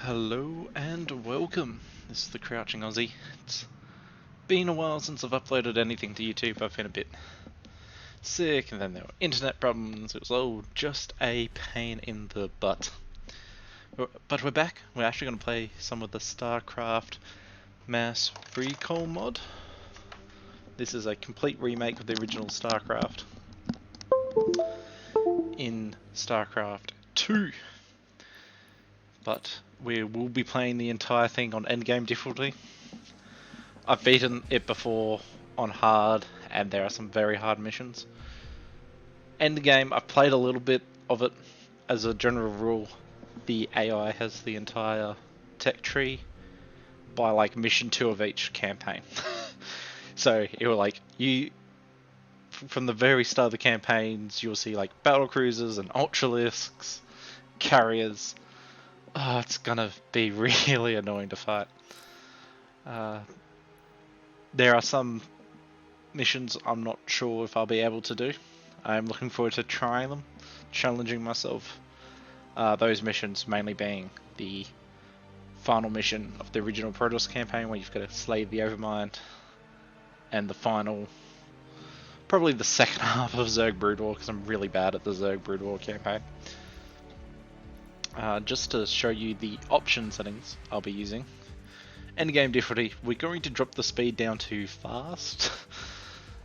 Hello and welcome. This is the Crouching Aussie. It's been a while since I've uploaded anything to YouTube. I've been a bit sick, and then there were internet problems. It was all just a pain in the butt. But we're back. We're actually going to play some of the Starcraft Mass Recall mod. This is a complete remake of the original Starcraft in Starcraft 2. But we will be playing the entire thing on Endgame difficulty. I've beaten it before on hard, and there are some very hard missions. Endgame, I've played a little bit of it. As a general rule, the AI has the entire tech tree by like mission 2 of each campaign. So it will like you from the very start of the campaigns, you'll see like battle cruisers and ultralisks, carriers. Oh, it's gonna be really annoying to fight. There are some missions I'm not sure if I'll be able to do. I'm looking forward to trying them, challenging myself. Those missions mainly being the final mission of the original Protoss campaign, where you've got to slay the Overmind, and the final, probably the second half of Zerg BroodWar, because I'm really bad at the Zerg BroodWar campaign. Just to show you the option settings I'll be using. Endgame difficulty, we're going to drop the speed down to fast.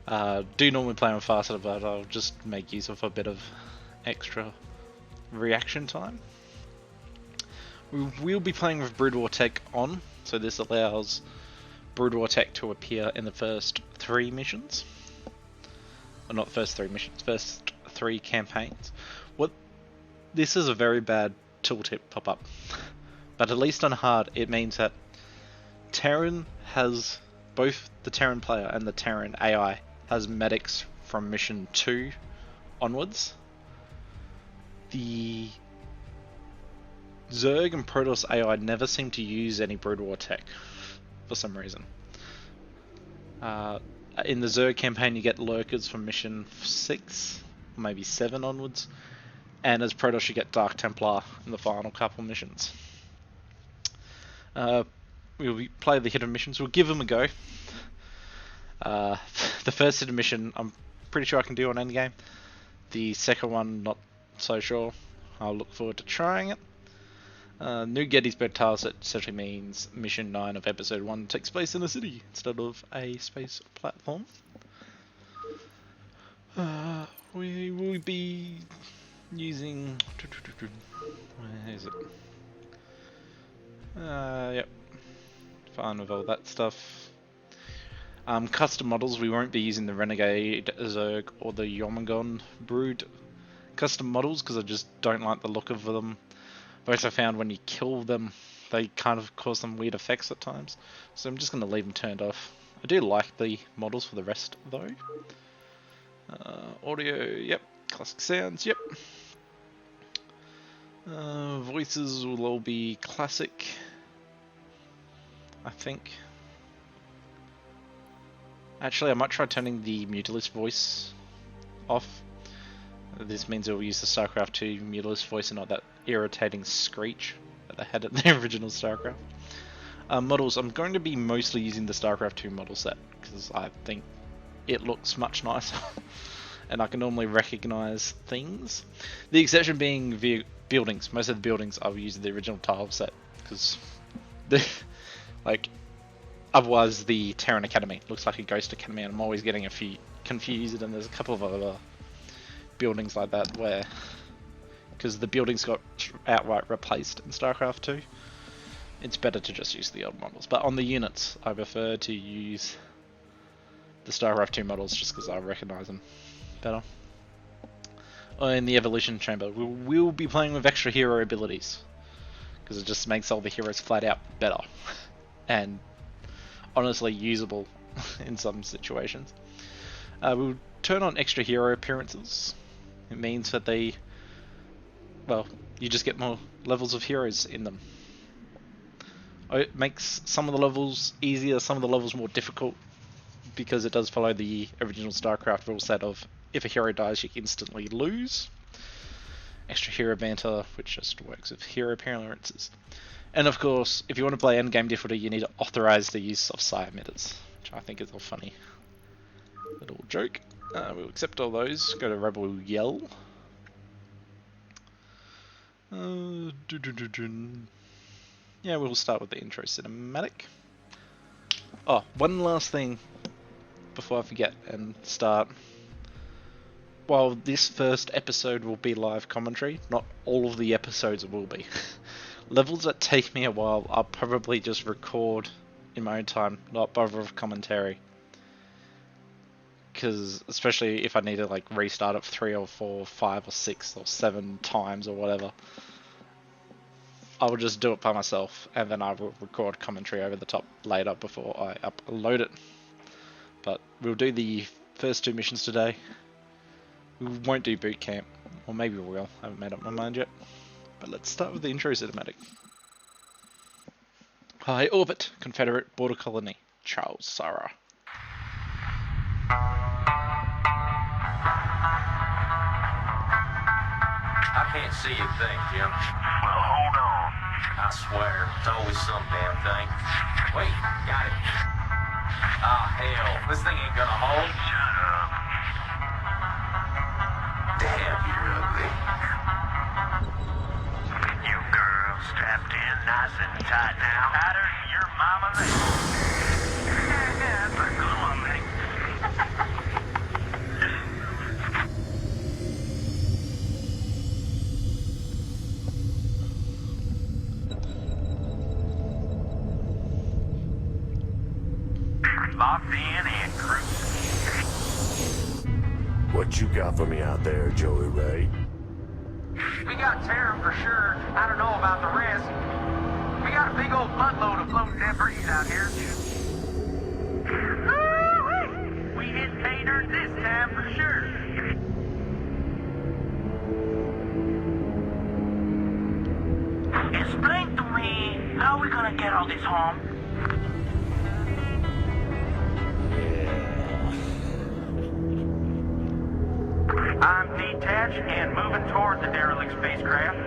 Do normally play on faster, but I'll just make use of a bit of extra reaction time. We will be playing with BroodWar tech on, so this allows BroodWar tech to appear in the first 3 missions. Or not the first 3 missions, first 3 campaigns. This is a very bad tooltip pop-up, but at least on hard it means that Terran has, both the Terran player and the Terran AI has medics from mission 2 onwards. The Zerg and Protoss AI never seem to use any BroodWar tech for some reason. In the Zerg campaign you get lurkers from mission 6, maybe 7 onwards. And as Protoss, you get Dark Templar in the final couple missions. We'll play the hidden missions. We'll give them a go. The first hidden mission, I'm pretty sure I can do on Endgame. The second one, not so sure. I'll look forward to trying it. New Gettysburg Tiles, it essentially means mission 9 of episode 1 takes place in a city instead of a space platform. We will be using, where is it? Yep, fine with all that stuff. Custom models, we won't be using the Renegade Zerg or the Yomagon Brood custom models because I just don't like the look of them. Both I found when you kill them, they kind of cause some weird effects at times, so I'm just going to leave them turned off. I do like the models for the rest though. Audio, yep. Classic sounds, yep. Voices will all be classic, I think. Actually, I might try turning the Mutalisk voice off. This means it will use the Starcraft 2 Mutalisk voice and not that irritating screech that they had in the original Starcraft. Models, I'm going to be mostly using the Starcraft 2 model set because I think it looks much nicer. And I can normally recognize things. The exception being buildings. Most of the buildings I will use the original tile set because, like, otherwise the Terran Academy looks like a Ghost Academy, and I'm always getting a few confused. And there's a couple of other buildings like that where, because the buildings got outright replaced in StarCraft 2, it's better to just use the old models. But on the units, I prefer to use the StarCraft 2 models just because I recognize them better. In the evolution chamber, we will be playing with extra hero abilities because it just makes all the heroes flat out better and honestly usable in some situations. We'll turn on extra hero appearances. It means that you just get more levels of heroes in them. It makes some of the levels easier, some of the levels more difficult, because it does follow the original StarCraft rule set of if a hero dies, you instantly lose. Extra hero banter, which just works with hero appearances. And of course, if you want to play Endgame difficulty, you need to authorize the use of psi emitters, which I think is a funny little joke. We'll accept all those. Go to Rebel Yell. Yeah, we'll start with the intro cinematic. Oh, one last thing before I forget and start. While this first episode will be live commentary, not all of the episodes will be. Levels that take me a while, I'll probably just record in my own time, not bother with commentary. Because especially if I need to like restart it 3 or 4, 5 or 6 or 7 times or whatever, I will just do it by myself, and then I will record commentary over the top later before I upload it. But we'll do the first 2 missions today. We won't do boot camp, or maybe we will. I haven't made up my mind yet. But let's start with the intro cinematic. High orbit, Confederate border colony, Charles Sarah. I can't see a thing, Jim. Well, hold on. I swear, it's always some damn thing. Wait, got it. Ah, hell, this thing ain't gonna hold. Shut up. Damn, you're ugly. You girls strapped in nice and tight now. Tighter than your mama there. Yeah, that's a good one, mate. Locked in and cruising. What you got for me out there, Joey Ray? We got terror for sure. I don't know about the rest. We got a big old buttload of floating debris out here. We hit pay dirt this time for sure. Explain to me, how are we gonna get all this home? I'm detached and moving toward the derelict spacecraft.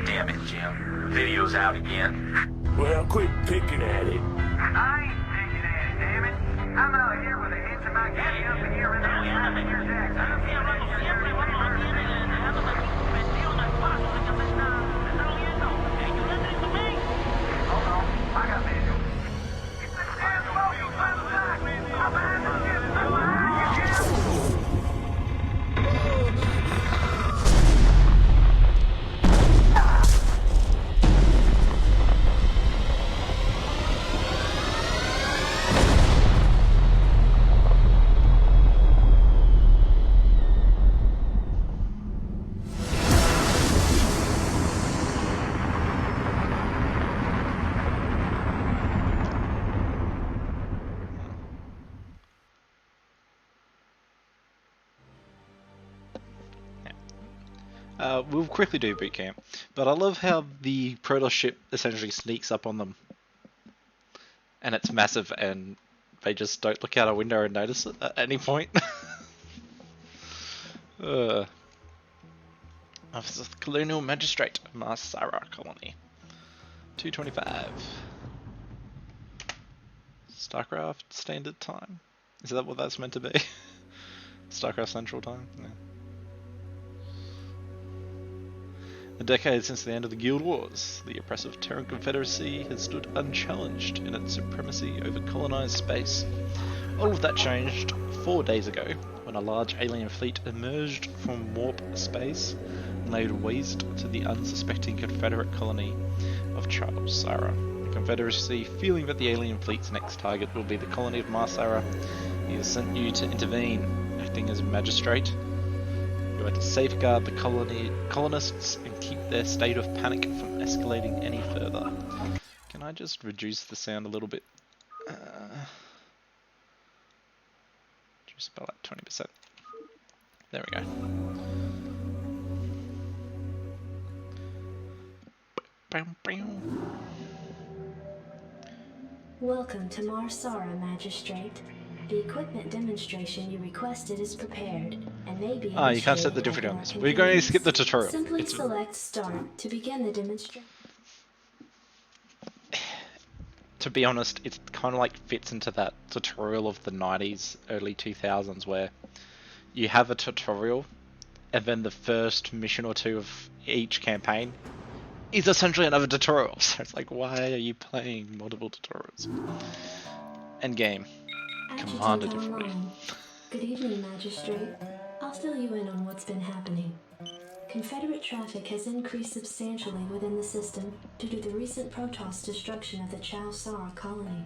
Damn it, Jim. Video's out again. Well, quit picking at it. I ain't picking at it, damn it. I'm out here with a hitch in my giddy up and here and there. Hold on, I got visual. We'll quickly do boot camp, but I love how the Protoss ship essentially sneaks up on them, and it's massive, and they just don't look out a window and notice it at any point. Office of the Colonial Magistrate, Mars Sarah Colony, 225. Starcraft Standard Time. Is that what that's meant to be? Starcraft Central Time. Yeah. A decade since the end of the Guild Wars, the oppressive Terran Confederacy has stood unchallenged in its supremacy over colonized space. All of that changed 4 days ago, when a large alien fleet emerged from warp space and laid waste to the unsuspecting Confederate colony of Charles Sarah. The Confederacy, feeling that the alien fleet's next target will be the colony of Mars Sarah, has sent you to intervene, acting as a magistrate. You are to safeguard the colonists and keep their state of panic from escalating any further. Can I just reduce the sound a little bit? Just about like 20%. There we go. Welcome to Mars Sarah, Magistrate. The equipment demonstration you requested is prepared and may be Ah, you can't set the initiated difficulty at on your this. We're going to convenience. skip the tutorial. Simply It's select Start to begin the demonstration. to be honest, it kind of like fits into that tutorial of the 90s, early 2000s where you have a tutorial and then the first mission or two of each campaign is essentially another tutorial. So it's like, why are you playing multiple tutorials? Endgame. Commander Adjutant difficulty. online. Good evening, Magistrate. I'll fill you in on what's been happening. Confederate traffic has increased substantially within the system due to the recent Protoss destruction of the Chow Sara colony.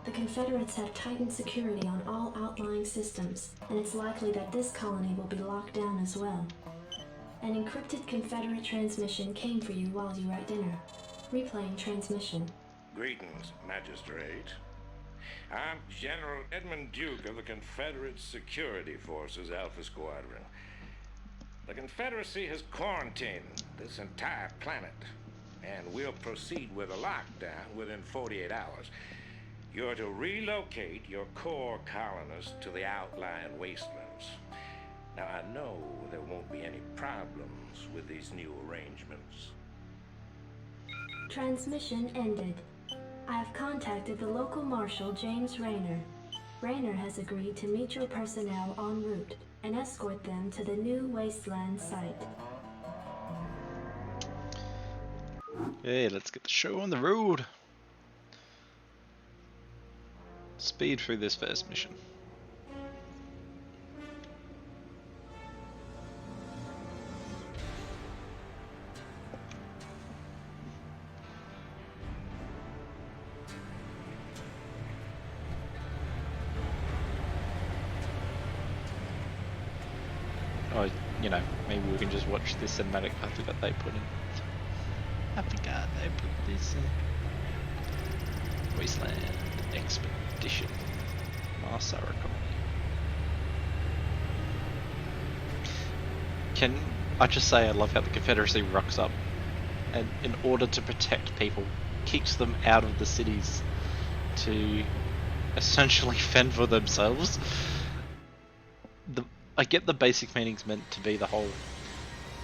The Confederates have tightened security on all outlying systems, and it's likely that this colony will be locked down as well. An encrypted Confederate transmission came for you while you were at dinner. Replaying transmission. Greetings, Magistrate. I'm General Edmund Duke of the Confederate Security Forces Alpha Squadron. The Confederacy has quarantined this entire planet, and we'll proceed with a lockdown within 48 hours. You're to relocate your core colonists to the outlying wastelands. Now, I know there won't be any problems with these new arrangements. Transmission ended. I have contacted the local marshal, James Rayner. Rayner has agreed to meet your personnel en route and escort them to the new wasteland site. Hey, let's get the show on the road. Speed through this first mission. Oh, you know, maybe we can just watch this cinematic. I forgot they put in. I forgot they put this in. Wasteland Expedition. Mars Colony. Can I just say I love how the Confederacy rocks up and in order to protect people, keeps them out of the cities to essentially fend for themselves. I get the basic meaning's meant to be the whole,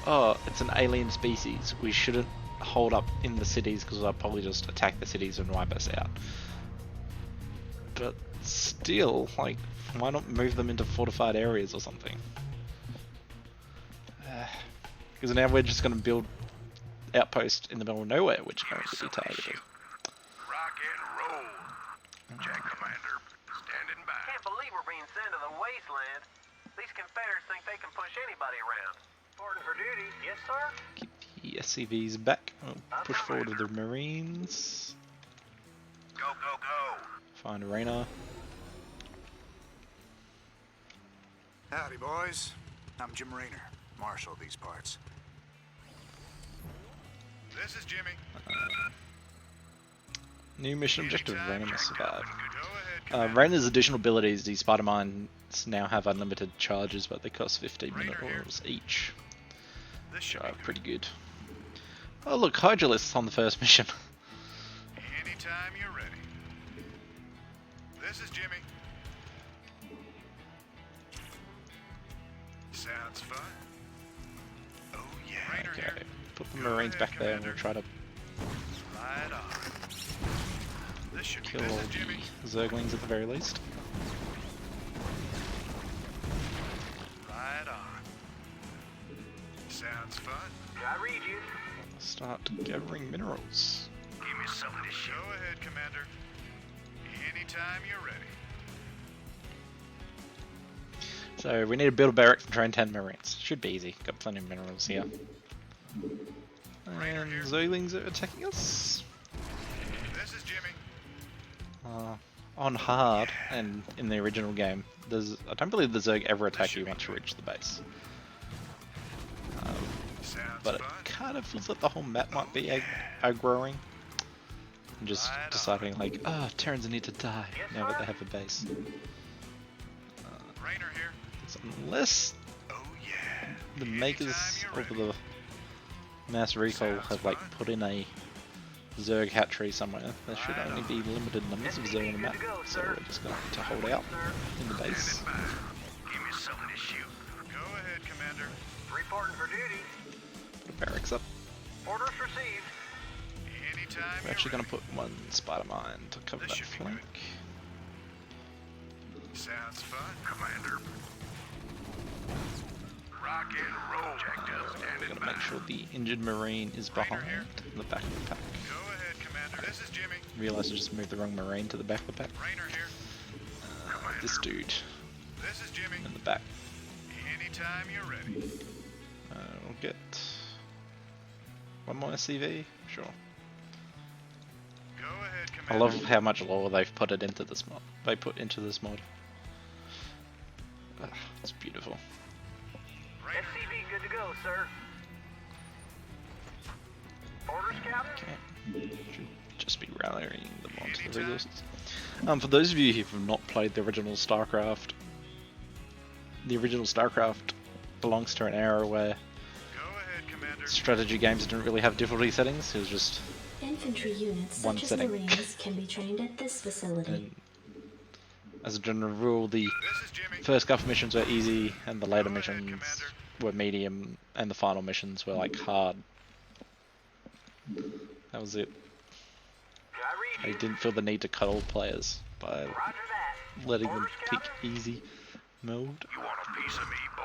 oh, it's an alien species, we shouldn't hold up in the cities because they'll probably just attack the cities and wipe us out. But still, like, why not move them into fortified areas or something? Because now we're just going to build outposts in the middle of nowhere, which are going to be targeted. Rock and roll. Jack Commander, standing by. Can't believe we're being sent to the wasteland. These Confederates think they can push anybody around. Reporting for duty. Yes, sir? Keep the SCVs back. We'll push forward with the Marines. Go, go, go. Find Rayner. Howdy, boys. I'm Jim Rayner, Marshal of these parts. This is Jimmy. New mission objective, Rayner must survive. Go ahead, Rayner's additional abilities, the Spider-Mines now have unlimited charges, but they cost 15 minute oils each. This Which should are be pretty good. Oh look, Hydralists on the first mission. anytime you're ready. This is Jimmy. Sounds fun. Oh yeah. Rainer Okay, here. put the Marines back there and we'll try to Right on. This should be kill all this is Jimmy. the Zerglings at the very least. Right on. Sounds fun. I read you. Start gathering minerals. Give me something to show. Go ahead, Commander. Anytime you're ready. So we need to build a barracks and train 10 Marines. Should be easy. Got plenty of minerals here. And Zerglings are attacking us. This is Jimmy. On hard and in the original game, I don't believe the Zerg ever attack you once you reach the base. Sounds But it fun. kind of feels like the whole map might be aggroing. And just deciding like, oh, Terrans need to die now that they have a base. Rainer here. So unless Oh yeah. the makers Anytime you're of ready. the mass recall have like put in a Zerg hatchery somewhere. There should only be limited numbers of Zerg on the map, so we're just going to need to hold out in the base. Give me something to shoot. Go ahead, Commander. Reporting for duty. Put barracks up. Orders received. Anytime We're actually going to put one spider mine to cover that flank. Sounds fun, Commander. Rock and roll. We're going to make sure the injured marine is behind in the back of the pack. Go ahead, Commander. This is Jimmy. Realised I just moved the wrong marine to the back of the pack. Rainer here. This dude This is Jimmy. in the back. Anytime you're ready. We'll get one more SCV, sure. Go ahead, I Commander. love how much lore they've put it into this mod. They put into this mod. It's beautiful. Rainer. SCV good to go, sir. Orders, Captain? Okay. Should just be rallying them onto the resources. For those of you who have not played the original Starcraft belongs to an era where Go ahead, Commander. strategy games didn't really have difficulty settings. It was just Infantry units One such as setting. Marines can be trained at this facility. and as a general rule, the This is Jimmy. first couple missions were easy, and the later Go ahead, missions Commander. were medium, and the final missions were like hard. That was it. I I read you. didn't feel the need to cuddle players by Roger that. letting them Orders, pick Captain? easy mode. You want a piece of me, boy?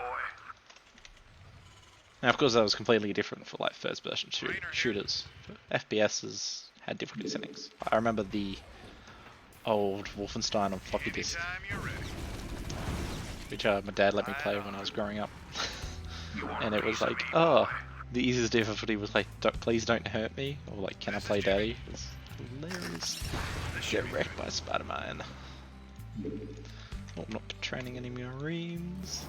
Now, of course, that was completely different for like first-person Rainer here. shooters. FPSs had difficulty settings. I remember the old Wolfenstein on floppy disk, Anytime you're ready. which my dad let me play when I was growing up. You want And a it was piece of like, me, oh, boy? the easiest difficulty was like, please don't hurt me, or like, can I play daddy? It was hilarious. Get wrecked by Spider-Man. Oh, I'm not training any Marines.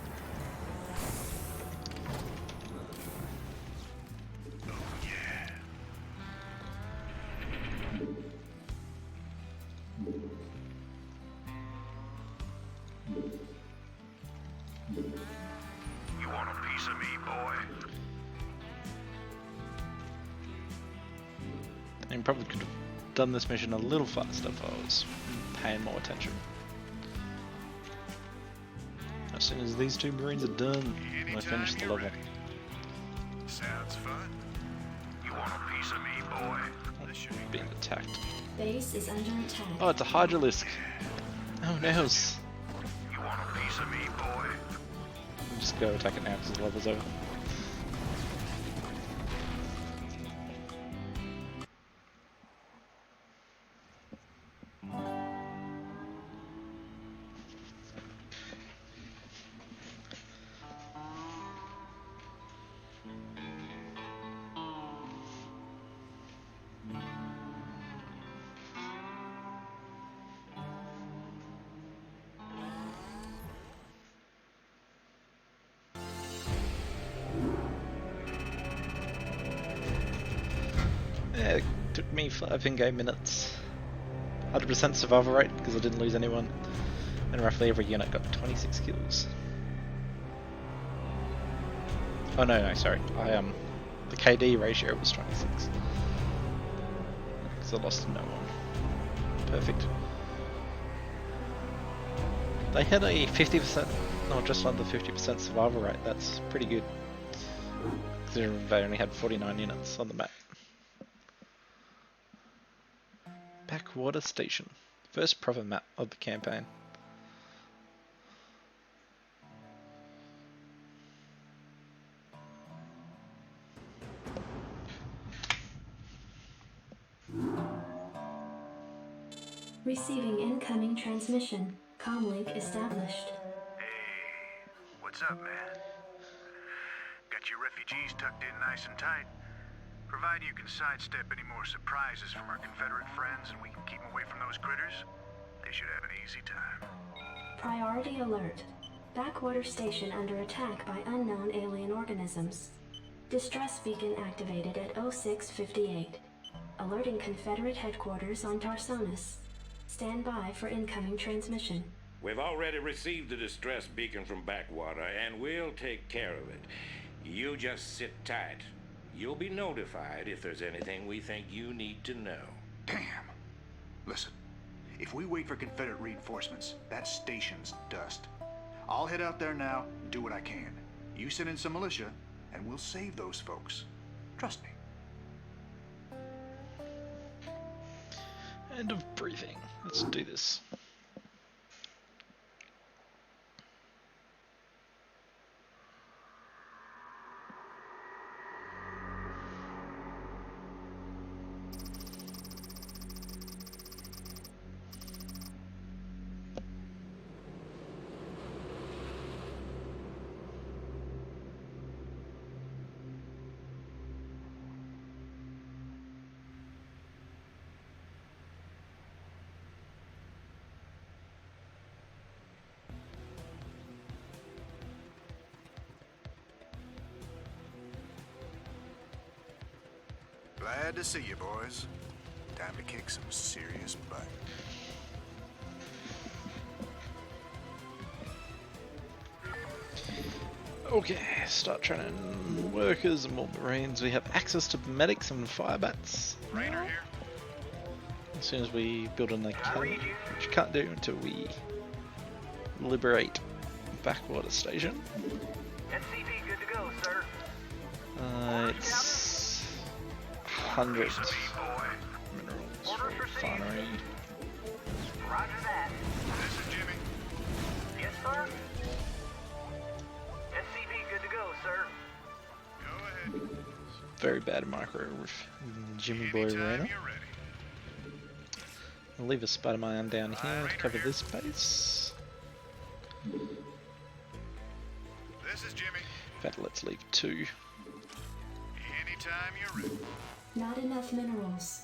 You want a piece of me, boy? I probably could have done this mission a little faster if I was paying more attention. As soon as these two Marines are done, I finish the level. Sounds fun. You want a piece of me, boy? This should be Being attacked. Base is under attack. Oh, it's a Hydralisk. Oh no. You want a piece of me, boy? Just go attack it now because the level's over. Yeah, it took me 5 in-game minutes. 100% survival rate because I didn't lose anyone. And roughly every unit got 26 kills. Oh no, sorry. The KD ratio was 26. Because I lost to no one. Perfect. They had a 50%, no, just under 50% survival rate. That's pretty good. Considering they only had 49 units on the map. Backwater Station. First proper map of the campaign. Receiving incoming transmission. Comlink established. Hey, what's up, man? Got your refugees tucked in nice and tight. Provided you can sidestep any more surprises from our Confederate friends and we can keep them away from those critters, they should have an easy time. Priority alert. Backwater station under attack by unknown alien organisms. Distress beacon activated at 0658. Alerting Confederate headquarters on Tarsonis. Stand by for incoming transmission. We've already received the distress beacon from Backwater, and we'll take care of it. You just sit tight. You'll be notified if there's anything we think you need to know. Damn. Listen, if we wait for Confederate reinforcements, that station's dust. I'll head out there now and do what I can. You send in some militia, and we'll save those folks. Trust me. End of briefing. Let's do this. Glad to see you, boys. Time to kick some serious butt. Okay, start training workers and more Marines. We have access to medics and fire bats. Rainer here. As soon as we build an academy, which you can't do until we liberate Backwater Station. SCV good to go, sir. It's 100 minerals for refinery. Roger that. This is Jimmy. Yes, sir. SCV good to go, sir. Go ahead. Very bad micro Jimmy Boy Anytime Rainer. you're ready. I'll leave a Spider-Man down here to cover this base. This is Jimmy. In fact, let's leave 2. Anytime you're ready. Not enough minerals.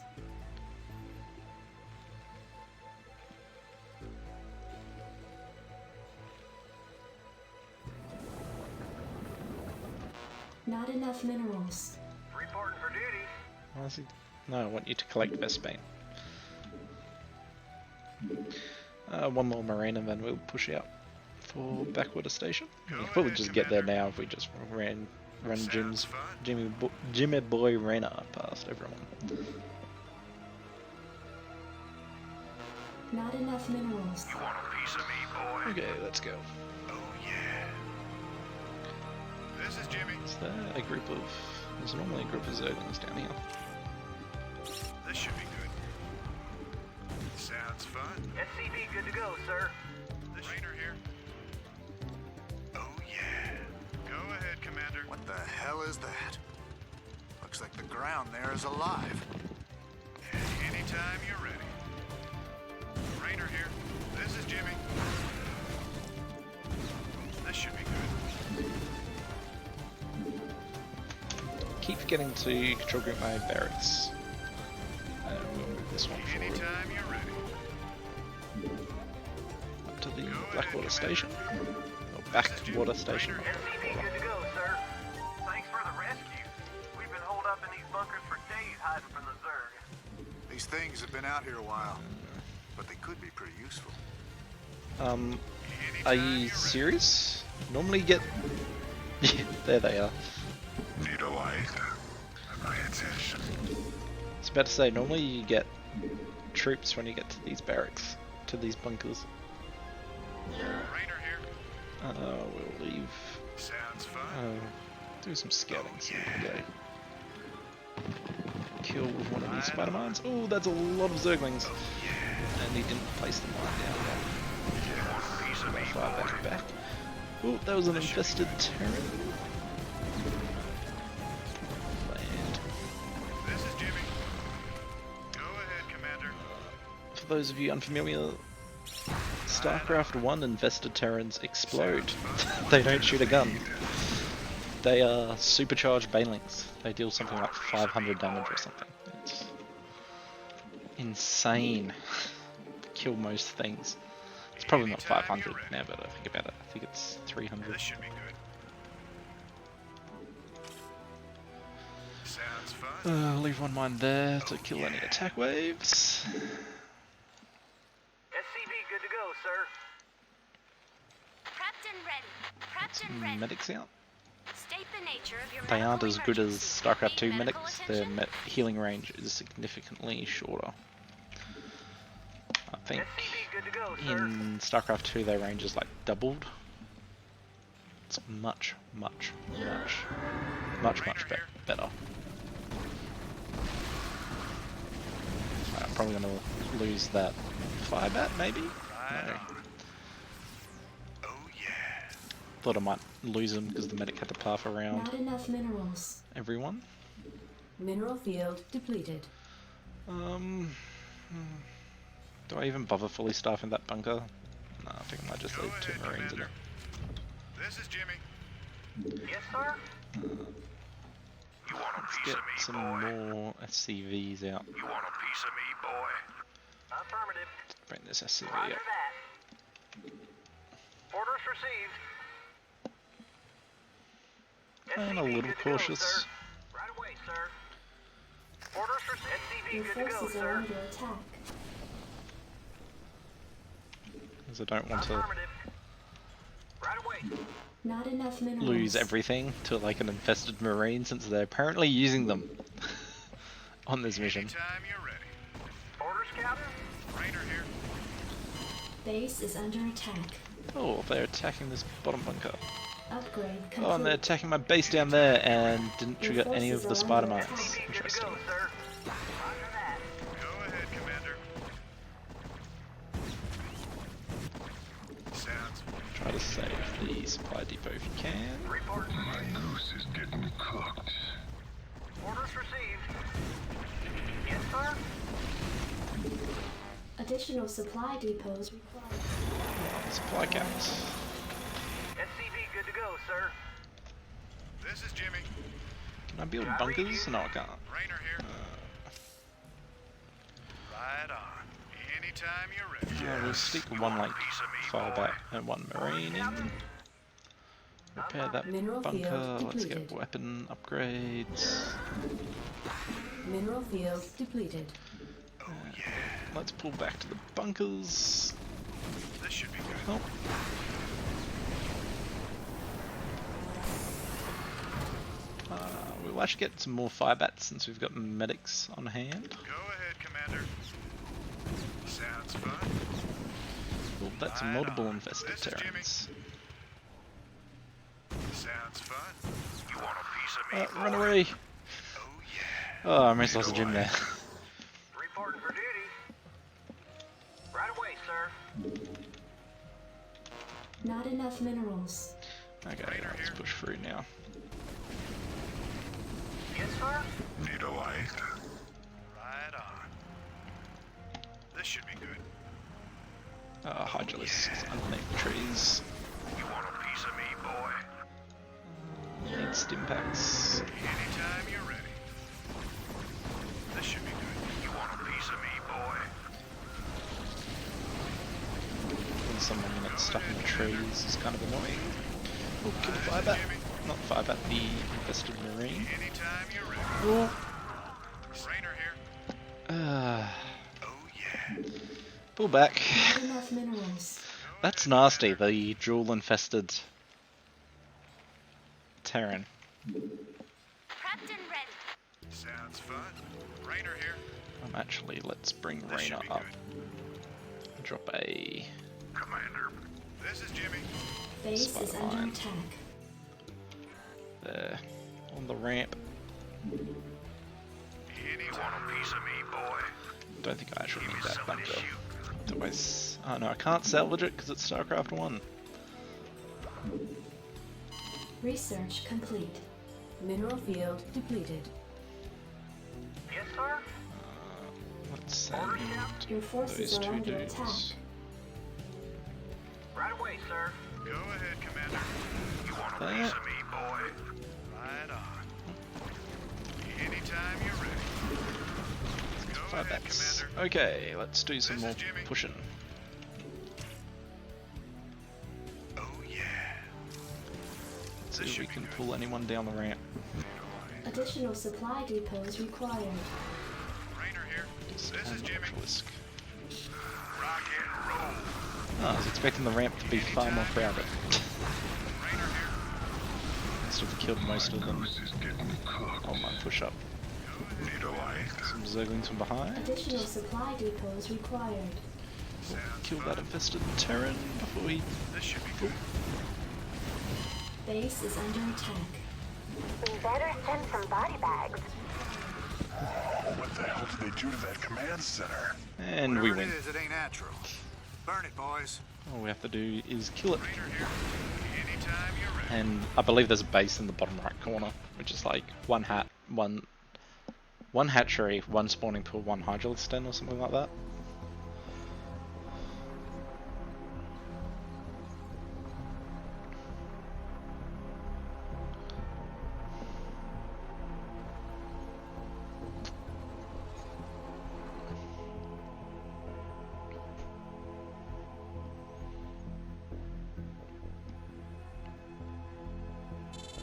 Not enough minerals. Reporting for duty. Honestly, no, I want you to collect Vespane. One more Marine and then we'll push out for Backwater Station. We could probably just get there now if we just run Jimmy Boy Rainer past everyone. Not enough minerals. You want a piece of me, boy? Okay, let's go. Oh, yeah. This is Jimmy. Is there a group of... There's normally a group of Zerglings down here. This should be good. Sounds fun. SCV good to go, sir. This Rainer here. Oh, yeah. Go ahead, Commander. What the hell is that? Looks like the ground there is alive. Anytime you're ready. Rainer here. This is Jimmy. This should be good. Keep forgetting to control group my barracks. We'll move this one forward. Anytime you're ready. Up to the Blackwater Station. Or Backwater Station. SCV good to go, sir. Thanks for the rescue. We've been holed up in these bunkers for days hiding from the Zerg. These things have been out here a while, but they could be pretty useful. Are you serious? Normally you get... Yeah, there they are. Need a light. My attention. I was about to say, normally you get troops when you get to these barracks, to these bunkers. Rainer here. We'll leave. Sounds fun. Do some scouting, see if we can go. Kill with one of these Spider-Mines. Oh, that's a lot of Zerglings. And he didn't place the mine down yet. Fire back. Oh, that was an infested Terran. Land. This is Jimmy. Go ahead, Commander. For those of you unfamiliar, Starcraft 1 infested Terrans explode. They don't shoot a gun. They are supercharged banelings. They deal something like 500 damage or something. It's insane. Kill most things. It's probably not 500 now, but I think about it. I think it's 300. This should be good. Sounds fun. Leave one mine there to kill any attack waves. SCV good to go, sir. Prepped and ready. Prepped and ready. Medics out. State the nature. they aren't as good as Starcraft 2 medics. Their healing range is significantly shorter. I think in Starcraft 2 their range is like doubled. It's much better. I'm probably gonna lose that firebat, maybe? No. Thought I might lose him because the medic had to path around Not enough minerals. everyone. Mineral field depleted. Do I even bother fully staffing that bunker? No, I think I might just leave 2 Marines in it. This is Jimmy. Yes, sir? You want a Let's piece get of me, some boy? more SCVs out. You want a piece of me, boy? Affirmative. Bring this SCV Roger up. that. Orders received. And a SCV little good to go, cautious. sir. Right away, sir. Orders received. Your SCV good to go, forces are sir. under attack. Because I don't want to Affirmative. Right away. Not enough minerals. lose everything to like an infested Marine since they're apparently using them on this mission. Anytime you're ready. Orders, Captain. Rainer here. Base is under attack. Oh, they're attacking this bottom bunker. Upgrade complete. Oh, and they're attacking my base down there and didn't Your trigger any of forces the are under spider mines. attack. Good to Interesting. go, sir. Roger that. Go ahead, Commander. Sounds. Try to save the supply depot if you can. Reporting. My goose is getting cooked. Orders received. Yes, sir. Additional supply depots required. Supply caps. SCV good to go, sir. This is Jimmy. Can I build bunkers? No, I can't. Rainer here. Right on. Anytime you're ready. We'll stick one like firebat and 1 Marine in. Repair that Mineral field bunker. Let's get depleted. weapon upgrades. Mineral field depleted. Let's pull back to the bunkers. This should be good. Oh. We'll actually get some more firebats since we've got medics on hand. Go ahead, Commander. Sounds fun. Well, that's Right multiple on. infested This is Jimmy. terrains. Sounds fun. You want a piece of me, boy? Run away! Oh yeah. Oh, I almost lost a gym there. Reporting for duty. Right away, sir. Not enough minerals. Okay, Rainer let's here. push through now. Yes, sir. Need a light? Right on. This should be good. Hydralisks underneath the trees. You want a piece of me, boy? Need stim packs. Anytime you're ready. This should be good. You want a piece of me, boy? And some units stuck in the trees is kind of annoying. Oh, kill the firebat. Not firebat, the infested Marine. Anytime you're ready. Oh. Rainer here. Oh yeah. Pull back. Not enough minerals. That's nasty, the jewel infested Terran. Prepped and ready. Sounds fun. Rainer here. Actually, let's bring This should Rainer be up. good. Drop a Commander. This is Jimmy. Base is Spider under mine. attack. there on the ramp. Any want a piece of me, boy? Don't think I actually Give need me that something to bunker. shoot. Do I oh no, I can't salvage it because it's StarCraft 1. Research complete. Mineral field depleted. Yes, sir. Let's send Your forces those are two under dudes. attack. Right away, sir. Go ahead, Commander. You want a That. piece of me, boy? Right on. Anytime you're ready. Go Five ahead, bats. Commander. Okay, let's do some This more is Jimmy. pushing. Oh yeah. See if we can pull anyone down the ramp. Additional supply depots required. Rainer here. Just This is an Jimmy. obelisk. Rock and roll. Oh, I was expecting the ramp to be far more crowded. Rainer here. Let's to have killed most of them on my push-up. Some zerglings from behind. Additional supply depots required. Kill that infested Terran before he... This should be good. Base is under attack. Better send some body bags. What the hell did they do to that command center? And we Whatever win. it is, it ain't natural. Burn it, boys. All we have to do is kill it. Rainer here. Anytime you're ready. And I believe there's a base in the bottom right corner, which is like one hatchery, one spawning pool, one hydraulic stand or something like that.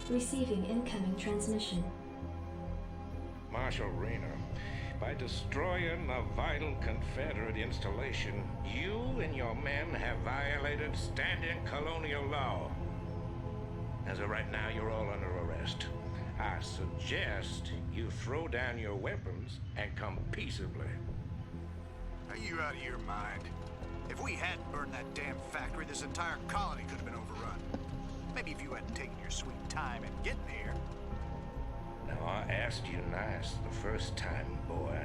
Receiving incoming transmission. Marshal Rainer, by destroying a vital Confederate installation, you and your men have violated standing colonial law. As of right now, you're all under arrest. I suggest you throw down your weapons and come peaceably. Are you out of your mind? If we hadn't burned that damn factory, this entire colony could have been overrun. Maybe if you hadn't taken your sweet time in getting here. Now, I asked you nice the first time, boy.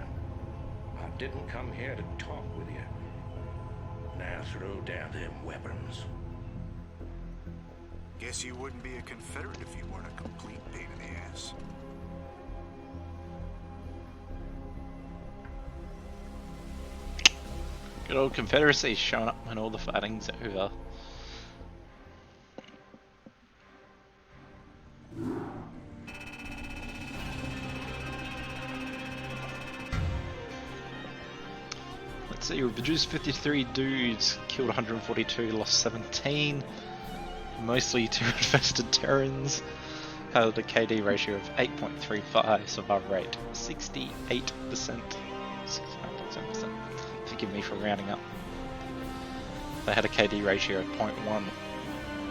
I didn't come here to talk with you. Now throw down them weapons. Guess you wouldn't be a Confederate if you weren't a complete pain in the ass. Good old Confederacy showing up when all the fighting's over. Let's see, we produced 53 dudes, killed 142, lost 17, mostly to infested Terrans, had a KD ratio of 8.35, survival rate 68%, 69.7%, forgive me for rounding up. They had a KD ratio of 0.1,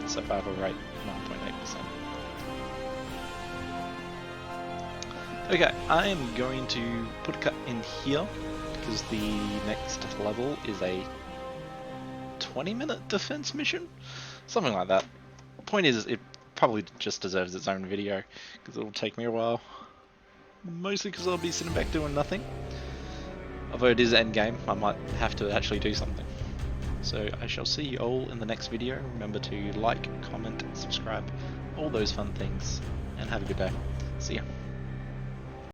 survival rate 9.8%. Okay, I am going to put a cut in here, because the next level is a 20-minute defense mission? Something like that. Point is, it probably just deserves its own video, because it will take me a while. Mostly because I'll be sitting back doing nothing. Although it is Endgame, I might have to actually do something. So I shall see you all in the next video. Remember to like, comment, subscribe, all those fun things, and have a good day. See ya.